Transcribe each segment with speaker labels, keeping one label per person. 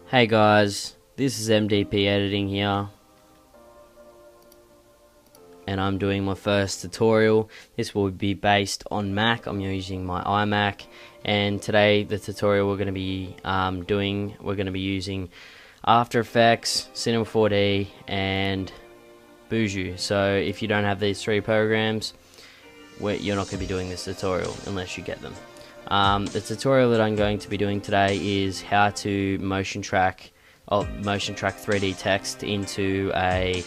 Speaker 1: Hey guys, this is MDP editing here, and I'm doing my first tutorial. This will be based on Mac. I'm using my iMac, and today the tutorial we're going to be using After Effects, Cinema 4D, and Buju. So if you don't have these three programs, you're not going to be doing this tutorial unless you get them. The tutorial that I'm going to be doing today is how to motion track 3D text into a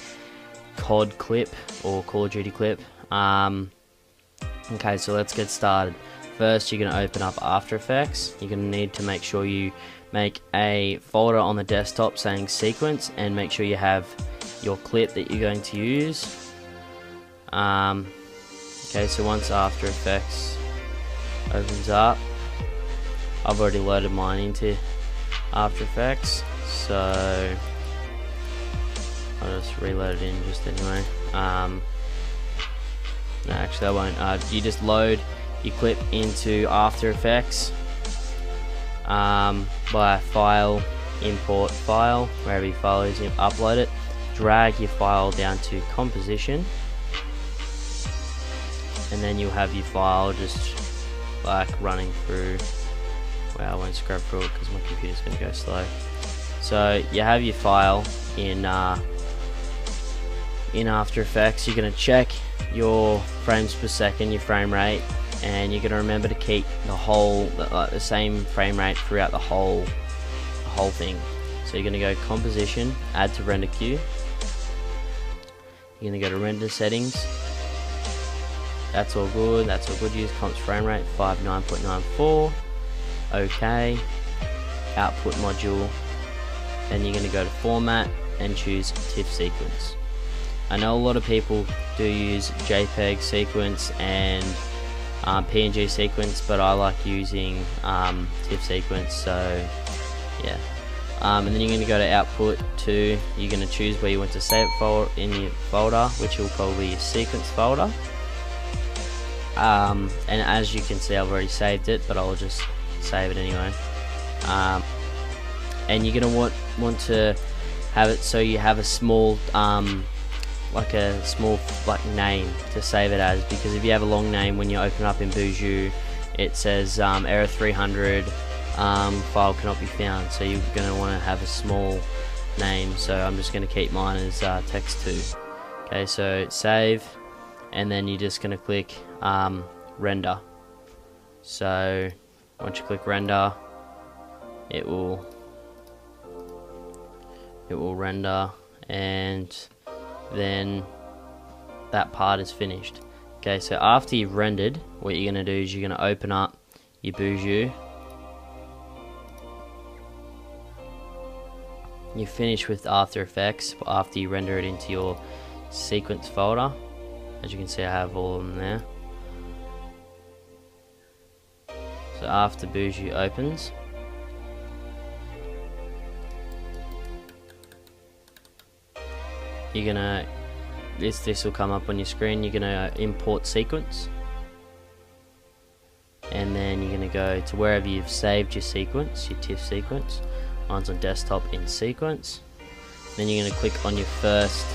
Speaker 1: COD clip or Call of Duty clip. Okay, so let's get started. First, you're going to open up After Effects. You're going to need to make sure you make a folder on the desktop saying sequence, and make sure you have your clip that you're going to use. Okay, so once After Effects opens up, I've already loaded mine into After Effects, so I'll just reload it in just anyway. No, actually I won't. You just load your clip into After Effects by file, import file, wherever your file is, you upload it, drag your file down to composition, and then you'll have your file just like running through. Well, I won't scrub through it because my computer's going to go slow. So you have your file in After Effects. You're going to check your frames per second, your frame rate, and you're going to remember to keep the same frame rate throughout the whole thing. So you're going to go composition, add to render queue. You're going to go to render settings. That's all good. That's all good. Use comps frame rate 59.94. OK. Output module. Then you're going to go to format and choose TIFF sequence. I know a lot of people do use JPEG sequence and PNG sequence, but I like using TIFF sequence. So yeah. And then you're going to go to output to. You're going to choose where you want to save it in your folder, which will probably be your sequence folder. And as you can see, I've already saved it, but I'll just save it anyway. And you're gonna want to have it so you have a small name to save it as, because if you have a long name, when you open up in Buju, it says error 300, file cannot be found. So you're gonna want to have a small name. So I'm just gonna keep mine as text2. Okay, so save, and then you're just gonna click render. So once you click render, it will render, and then that part is finished. Okay, so after you've rendered, what you're going to do is you're going to open up your Buju. You finish with After Effects after you render it into your sequence folder. As you can see, I have all of them there. So after Buju opens, you're gonna this will come up on your screen. You're gonna import sequence, and then you're gonna go to wherever you've saved your sequence, your TIFF sequence. Mine's on desktop in sequence. Then you're gonna click on your first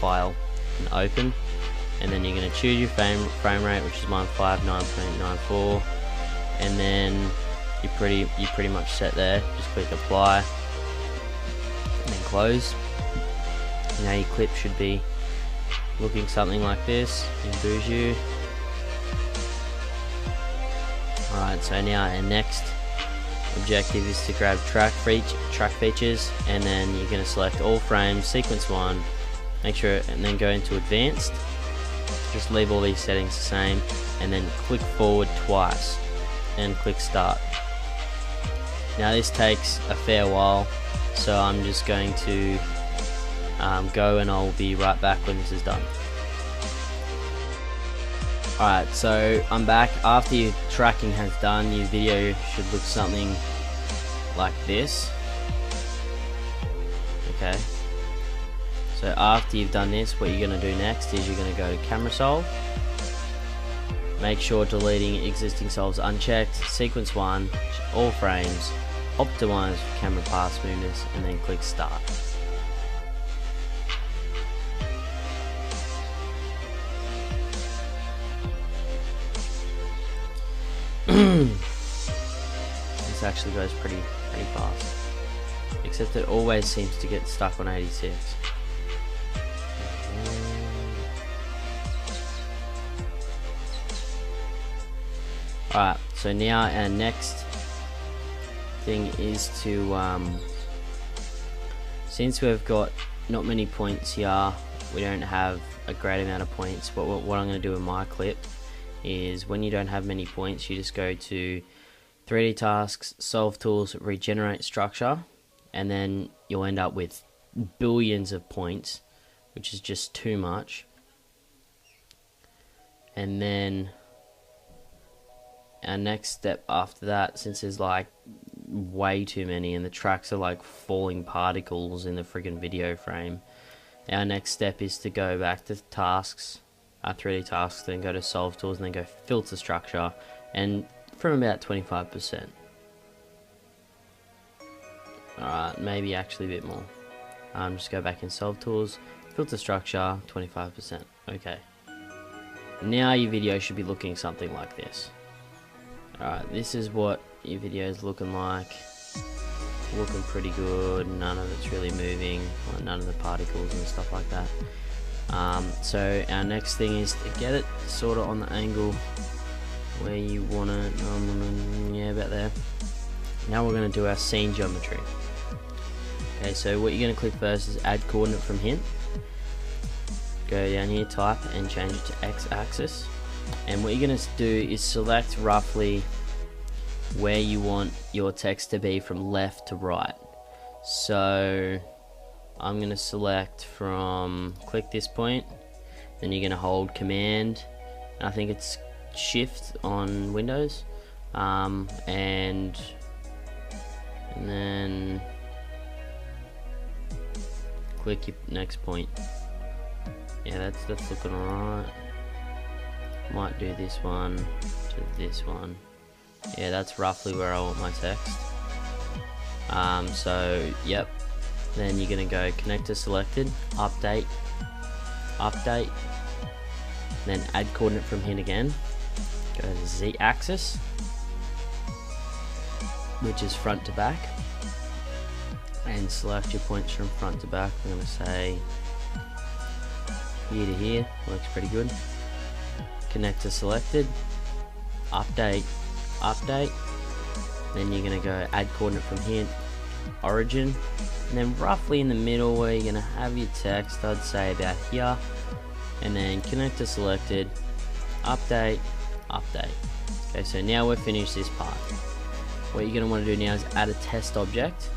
Speaker 1: file and open. And then you're going to choose your frame rate, which is mine 59.94, and then you're pretty much set there. Just click apply and then close. Now your clip should be looking something like this in Buju. Alright, so now our next objective is to grab track features, and then you're going to select all frames, sequence 1, make sure, and then go into advanced. Just leave all these settings the same, and then click forward twice and click start. Now this takes a fair while, so I'm just going to go, and I'll be right back when this is done. Alright, so I'm back. After your tracking has done, your video should look something like this. Okay. So after you've done this, what you're going to do next is you're going to go to camera solve. Make sure deleting existing solves unchecked, sequence 1, all frames, optimize camera pass movements, and then click start. This actually goes pretty fast, except it always seems to get stuck on 86. Alright, so now our next thing is to, since we've got not many points here, we don't have a great amount of points, but what I'm going to do in my clip is when you don't have many points, you just go to 3D tasks, solve tools, regenerate structure, and then you'll end up with billions of points, which is just too much. And then our next step after that, since there's like way too many and the tracks are like falling particles in the friggin' video frame, our next step is to go back to tasks, 3D tasks, then go to solve tools, and then go filter structure, and from about 25%. Alright, maybe actually a bit more. Just go back in solve tools, filter structure, 25%. Okay. Now your video should be looking something like this. Alright, this is what your video is looking like. Looking pretty good, none of it's really moving, or none of the particles and stuff like that. So our next thing is to get it sort of on the angle where you want it, yeah, about there. Now we're going to do our scene geometry. Okay, so what you're going to click first is add coordinate from hint. Go down here, type, and change it to x-axis. And what you're going to do is select roughly where you want your text to be from left to right. So I'm going to select from, click this point, then you're going to hold command, I think it's shift on Windows, and then click your next point. Yeah, that's looking alright. Might do this one to this one. Yeah, that's roughly where I want my text. So yep, then you're gonna go connector selected, update, then add coordinate from hint again, go to z-axis, which is front to back, and select your points from front to back. I'm gonna say here to here, works pretty good. Connector selected, update, then you're going to go add coordinate from hint, origin, and then roughly in the middle where you're going to have your text, I'd say about here, and then connector selected, update. Okay, so now we've finished this part. What you're going to want to do now is add a test object,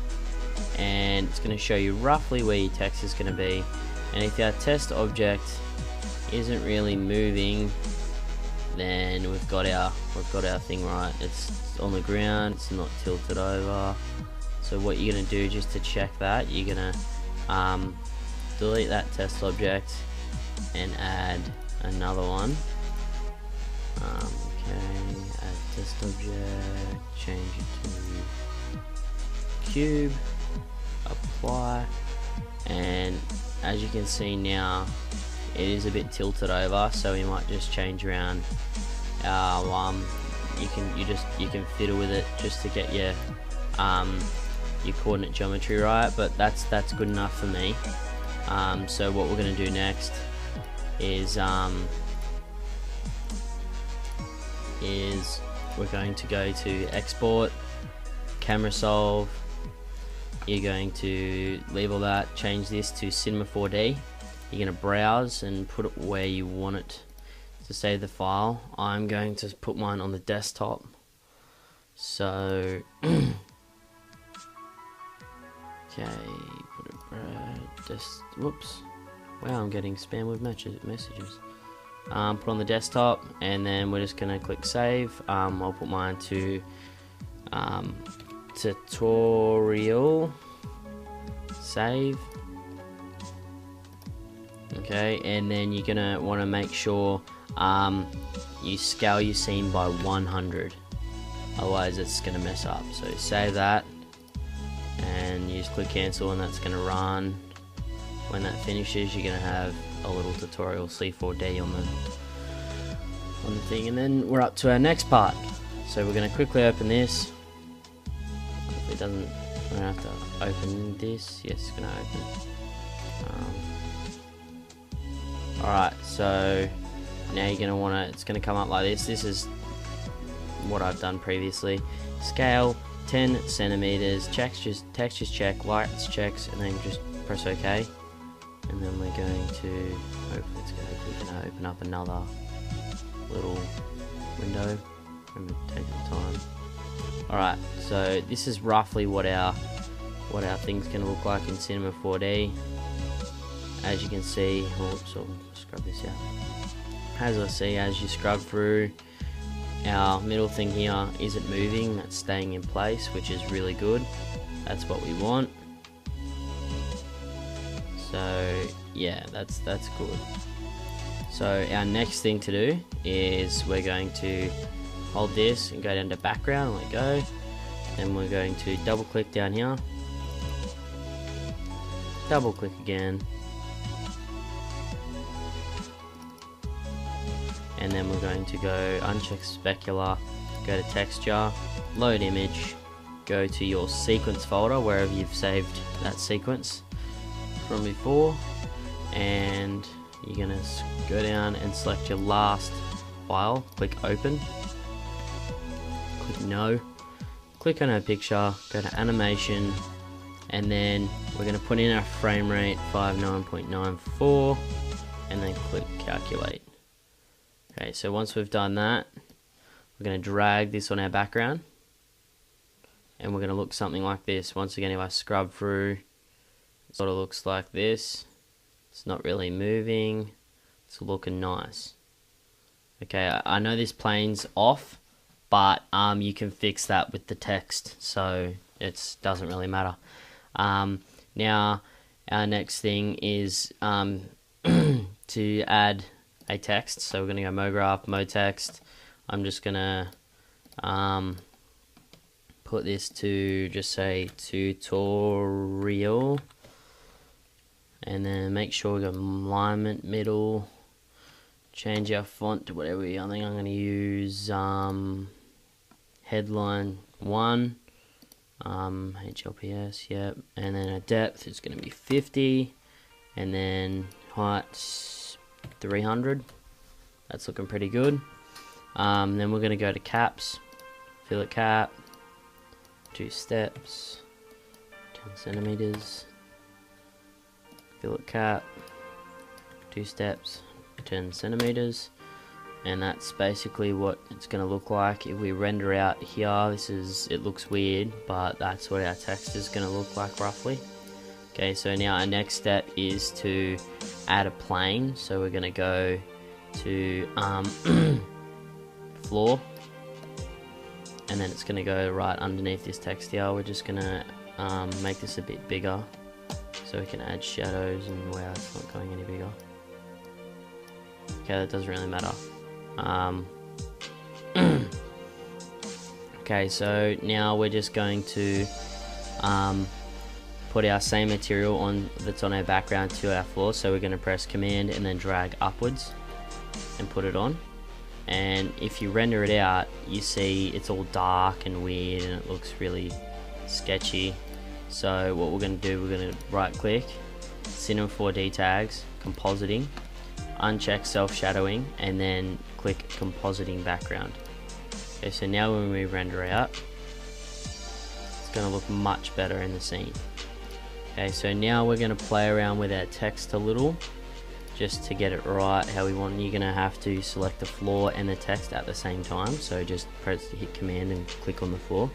Speaker 1: and it's going to show you roughly where your text is going to be. And if our test object isn't really moving, then we've got our thing right. It's on the ground, it's not tilted over. So what you're gonna do just to check that, you're gonna delete that test object and add another one. Okay, add test object, change it to cube, apply, and as you can see now, it is a bit tilted over, so we might just change around our you can fiddle with it just to get your coordinate geometry right, but that's good enough for me. So what we're going to do next is we're going to go to export, camera solve. You're going to leave all that, change this to Cinema 4D. You're going to browse and put it where you want it to save the file. I'm going to put mine on the desktop. So, okay, put it just, whoops. Wow, I'm getting spam with messages. Put on the desktop, and then we're just going to click save. I'll put mine to tutorial, save. Okay, and then you're gonna want to make sure you scale your scene by 100, otherwise it's gonna mess up. So save that and you just click cancel, and that's gonna run. When that finishes, you're gonna have a little tutorial C4D on the thing, and then we're up to our next part. So we're gonna quickly open this. If it doesn't, I don't have to open this. Yes, it's gonna open. Alright, so now you're gonna wanna, it's gonna come up like this. This is what I've done previously. Scale 10 centimeters, textures check, lights checks, and then just press OK. And then we're going to, hopefully it's gonna open up another little window. Remember to take the time. Alright, so this is roughly what our thing's gonna look like in Cinema 4D. As you can see, oops, I'll scrub this out. As you scrub through, our middle thing here isn't moving, that's staying in place, which is really good. That's what we want. So yeah, that's good. So our next thing to do is we're going to hold this and go down to background and let go. Then we're going to double click down here, double click again, and then we're going to go uncheck specular, go to texture, load image, go to your sequence folder wherever you've saved that sequence from before, and you're gonna go down and select your last file, click open, click no, click on our picture, go to animation, and then we're gonna put in our frame rate 59.94 and then click calculate. Okay, so once we've done that, we're going to drag this on our background, and we're going to look something like this. Once again, if I scrub through, it sort of looks like this. It's not really moving, it's looking nice. Okay, I know this plane's off, but you can fix that with the text, so it doesn't really matter. Now, our next thing is to add a text. So we're going to go MoGraph, MoText. I'm just going to put this to just say tutorial, and then make sure we got alignment middle, change our font to whatever I think I'm going to use headline 1, HLPS, yep, and then our depth is going to be 50, and then height 300. That's looking pretty good. Then we're going to go to caps, fillet cap, 2 steps, 10 centimeters, fillet cap, 2 steps, 10 centimeters, and that's basically what it's going to look like. If we render out here, it looks weird, but that's what our text is going to look like roughly. Okay, so now our next step is to add a plane. So we're going to go to floor, and then it's going to go right underneath this text here. We're just going to make this a bit bigger so we can add shadows, and wow, it's not going any bigger. Okay, that doesn't really matter. Okay, so now we're just going to put our same material on that's on our background to our floor. So we're going to press command and then drag upwards and put it on, and if you render it out, you see it's all dark and weird and it looks really sketchy. So what we're going to do, we're going to right click, Cinema 4D tags, compositing, uncheck self shadowing, and then click compositing background. Okay, so now when we render out, it's going to look much better in the scene. Okay, so now we're going to play around with our text a little, just to get it right how we want. You're going to have to select the floor and the text at the same time, so just hit command and click on the floor.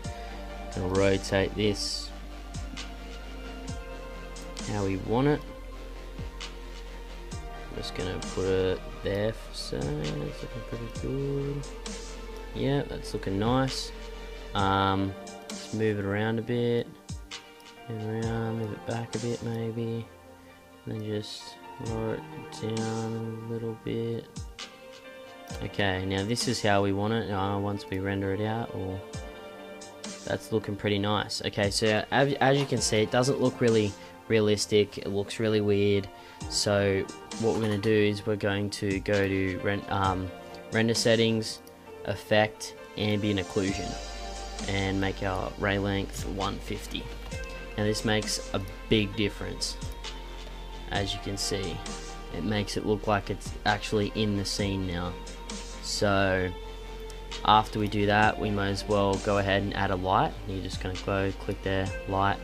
Speaker 1: And rotate this how we want it. I'm just going to put it there for so it's looking pretty good. Yeah, that's looking nice. Let's move it around a bit. Around, move it back a bit maybe, and then just lower it down a little bit. Okay, now this is how we want it once we render it out. Or that's looking pretty nice. Okay, so as you can see, it doesn't look really realistic. It looks really weird. So what we're going to do is we're going to go to render settings, effect, ambient occlusion, and make our ray length 150. Now this makes a big difference. As you can see, it makes it look like it's actually in the scene now. So after we do that, we might as well go ahead and add a light. You're just going to go click there, light,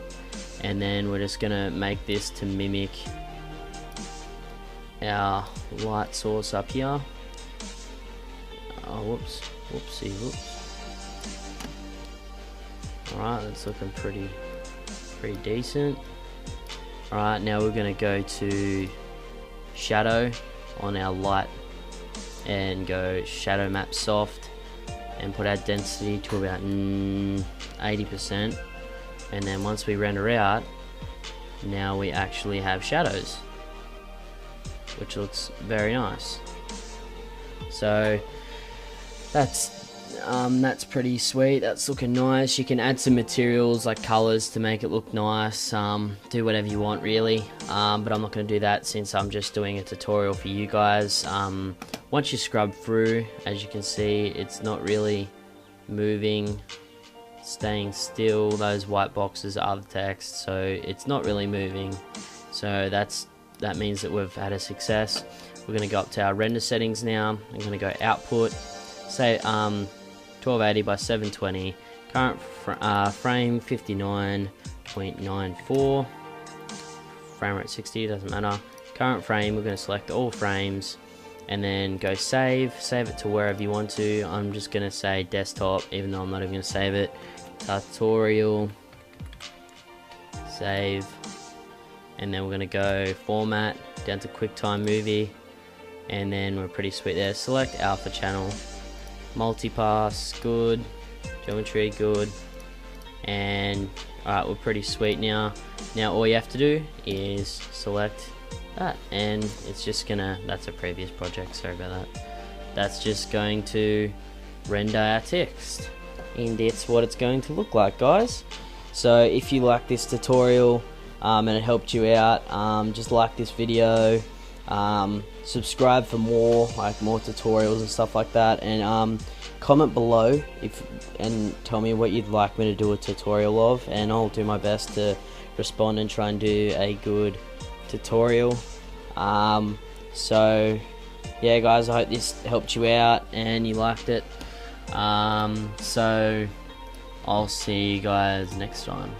Speaker 1: and then we're just going to make this to mimic our light source up here. Oh, whoops, whoopsie, whoops. Alright, that's looking pretty decent. Alright, now we're going to go to shadow on our light and go shadow map soft and put our density to about 80%, and then once we render out, now we actually have shadows, which looks very nice. So that's pretty sweet. That's looking nice. You can add some materials like colors to make it look nice. Do whatever you want really, but I'm not going to do that since I'm just doing a tutorial for you guys. Once you scrub through, as you can see, it's not really moving, staying still. Those white boxes are the text, so it's not really moving. So that means that we've had a success. We're going to go up to our render settings now. I'm going to go output, say 1280 by 720, current frame 59.94, frame rate 60, doesn't matter. Current frame, we're going to select all frames and then go save it to wherever you want to. I'm just going to say desktop, even though I'm not even going to save it. Tutorial, save, and then we're going to go format down to QuickTime Movie, and then we're pretty sweet there. Select alpha channel, multipass, good, geometry, good, and alright, we're pretty sweet now. Now all you have to do is select that, and it's just gonna, that's a previous project, sorry about that. That's just going to render our text, and it's what it's going to look like, guys. So if you like this tutorial and it helped you out, just like this video, subscribe for more tutorials and stuff like that, and comment below and tell me what you'd like me to do a tutorial of, and I'll do my best to respond and try and do a good tutorial. So yeah guys, I hope this helped you out and you liked it. So I'll see you guys next time.